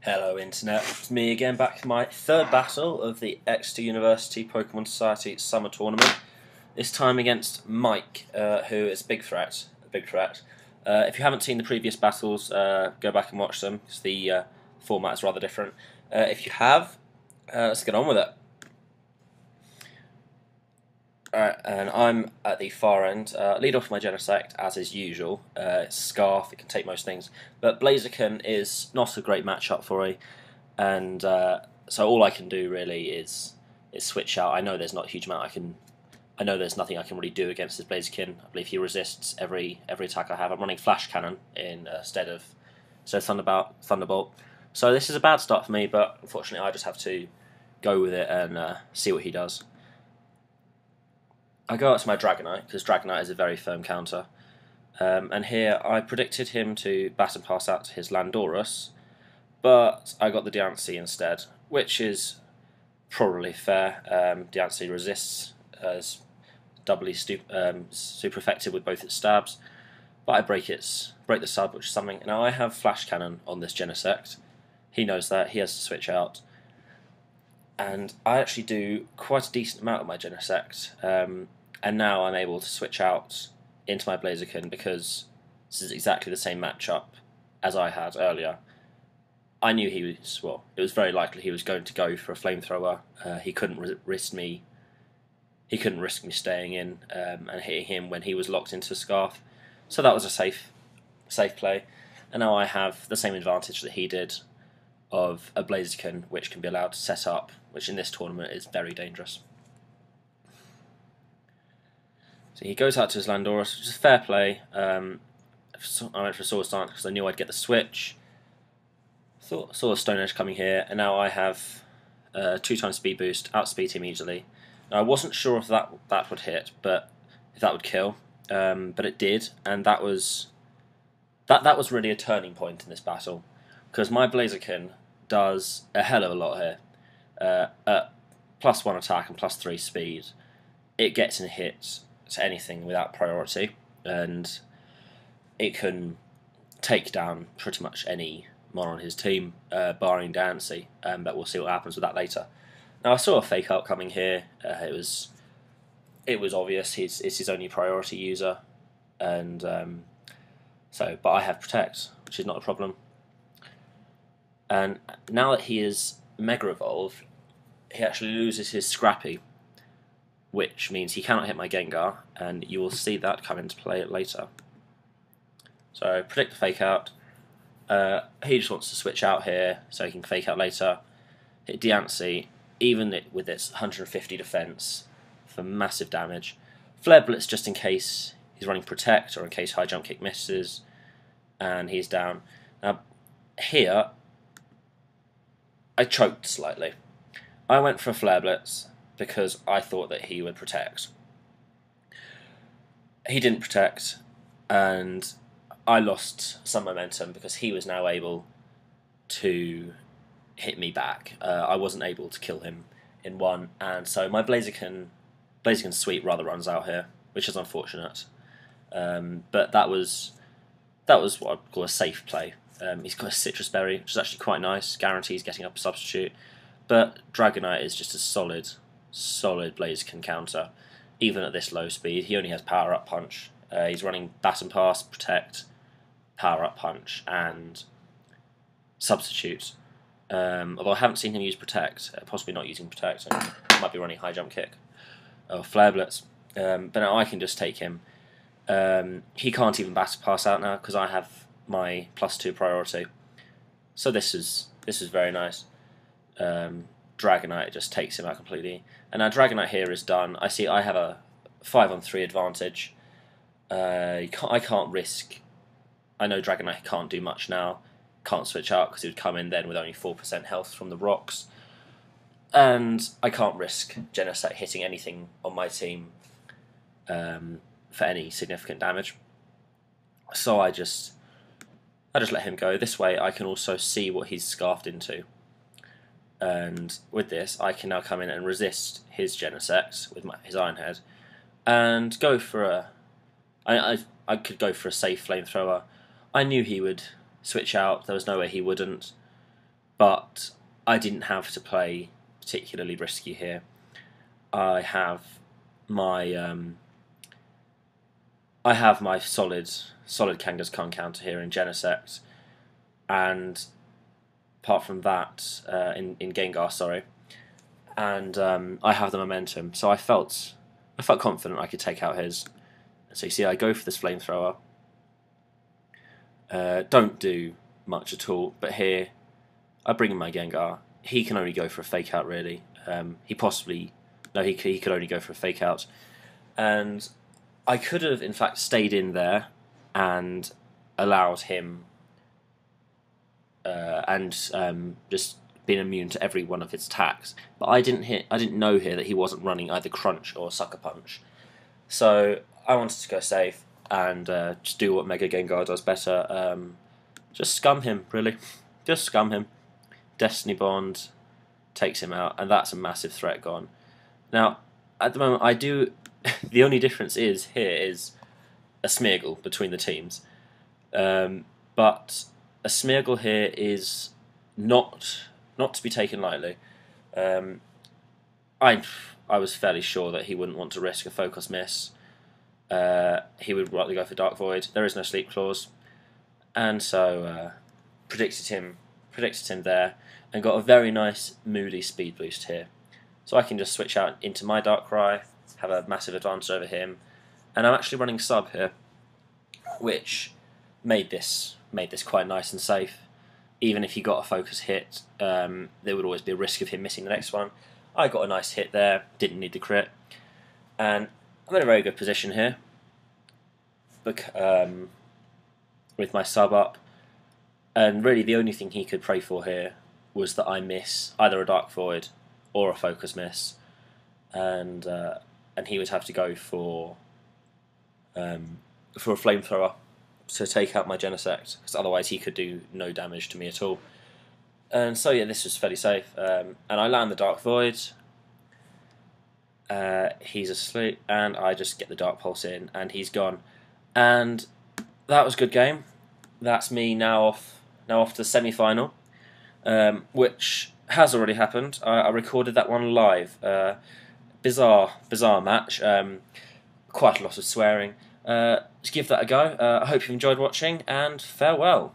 Hello Internet, it's me again, back for my third battle of the Exeter University Pokemon Society Summer Tournament. This time against Mike, who is a big threat. If you haven't seen the previous battles, go back and watch them, because the format is rather different. If you have, let's get on with it. Alright, and I'm at the far end. Lead off my Genesect, as is usual. It's Scarf, it can take most things. But Blaziken is not a great matchup for me, and so all I can do really is switch out. I know there's not a huge amount I know there's nothing I can really do against this Blaziken. I believe he resists every attack I have. I'm running Flash Cannon instead of Thunderbolt. So this is a bad start for me, but unfortunately I just have to go with it and see what he does. I go out to my Dragonite, because Dragonite is a very firm counter. And here I predicted him to bat and pass out to his Landorus, but I got the Diancie instead, which is probably fair. Diancie resists, is doubly super effective with both its stabs, but I break the sub, which is something. Now I have Flash Cannon on this Genesect. He knows that, he has to switch out. And I actually do quite a decent amount of my Genesect. And now I'm able to switch out into my Blaziken because this is exactly the same matchup as I had earlier. I knew it was very likely he was going to go for a Flamethrower. He couldn't risk me staying in and hitting him when he was locked into a Scarf. So that was a safe play. And now I have the same advantage that he did of a Blaziken, which can be allowed to set up, which in this tournament is very dangerous. So he goes out to his Landorus, which is fair play. I went for a Sword Stance because I knew I'd get the switch. Saw a Stone Edge coming here, and now I have 2 times speed boost, outspeed him easily. Now I wasn't sure if that would hit, but if that would kill, but it did, and that was really a turning point in this battle, because my Blaziken does a hell of a lot here. At +1 attack and +3 speed, it gets in hits to anything without priority, and it can take down pretty much any mon on his team, barring Diancie, but we'll see what happens with that later. Now I saw a Fake Out coming here. It was obvious it's his only priority user, and but I have Protect, which is not a problem. And now that he is Mega Evolved, he actually loses his Scrappy, which means he cannot hit my Gengar, and you will see that come into play later. So predict the Fake Out. He just wants to switch out here so he can Fake Out later. Hit Diancie, even with its 150 defense, for massive damage. Flare Blitz just in case he's running Protect or in case High Jump Kick misses, and he's down. Now here, I choked slightly. I went for a Flare Blitz because I thought that he would Protect. He didn't Protect, and I lost some momentum because he was now able to hit me back. I wasn't able to kill him in one, and so my Blaziken sweep rather runs out here, which is unfortunate. But that was what I'd call a safe play. He's got a Citrus Berry, which is actually quite nice, guarantees getting up a substitute. But Dragonite is just a solid Blaziken counter, even at this low speed. He only has Power Up Punch. He's running Bat and Pass, Protect, Power Up Punch, and Substitute. Although I haven't seen him use Protect, possibly not using Protect, and might be running High Jump Kick or Flare Blitz. But now I can just take him. He can't even Bat and Pass out now because I have my +2 priority. So this is very nice. Dragonite just takes him out completely. And now Dragonite here is done. I see I have a 5-on-3 advantage. I can't risk. I know Dragonite can't do much now. Can't switch out because he would come in then with only 4% health from the rocks. And I can't risk Genesect hitting anything on my team for any significant damage. So I just let him go. This way I can also see what he's scarfed into. And with this, I can now come in and resist his Genesect with his Iron Head, and go for a. I could go for a safe Flamethrower. I knew he would switch out. There was no way he wouldn't. but I didn't have to play particularly risky here. I have my solid Kangaskhan counter here in Genesect, and apart from that, in Gengar, sorry, and I have the momentum, so I felt confident I could take out his. So you see, I go for this flamethrower. Don't do much at all, but here I bring in my Gengar. He can only go for a fake out, really. He could only go for a fake out, and I could have, in fact, stayed in there and allowed him just been immune to every one of his attacks. But I didn't know here that he wasn't running either Crunch or Sucker Punch, so I wanted to go safe and just do what Mega Gengar does better. Just scum him, really. Just scum him. Destiny Bond takes him out, and that's a massive threat gone. Now, at the moment, I do. The only difference here is a Smeargle between the teams, but a Smeargle here is not to be taken lightly. I was fairly sure that he wouldn't want to risk a Focus Miss. He would rather go for Dark Void. There is no Sleep Clause, and so predicted him there, and got a very nice moody speed boost here. So I can just switch out into my Darkrai, have a massive advantage over him, and I'm actually running Sub here, which made this quite nice and safe. Even if he got a focus hit, there would always be a risk of him missing the next one. I got a nice hit there, didn't need the crit, and I'm in a very good position here with my Sub up, and really the only thing he could pray for here was that I miss either a Dark Void or a Focus Miss, and he would have to go for a Flamethrower to take out my Genesect, because otherwise he could do no damage to me at all. And so yeah, this was fairly safe, and I land the Dark Void. He's asleep, and I just get the Dark Pulse in, and he's gone. And that was a good game. That's me now off to the semi-final, which has already happened. I recorded that one live. Bizarre match. Quite a lot of swearing. Just give that a go. I hope you enjoyed watching, and farewell.